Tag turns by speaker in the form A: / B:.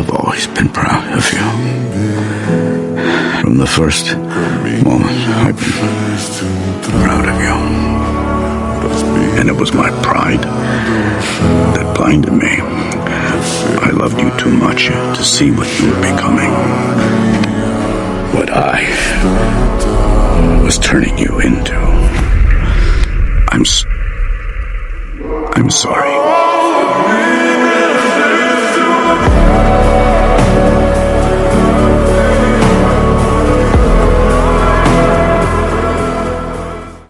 A: have always been proud of you. From the first moment, I've been proud of you. And it was my pride that blinded me. I loved you too much to see what you were becoming. What I was turning you into. I'm sorry.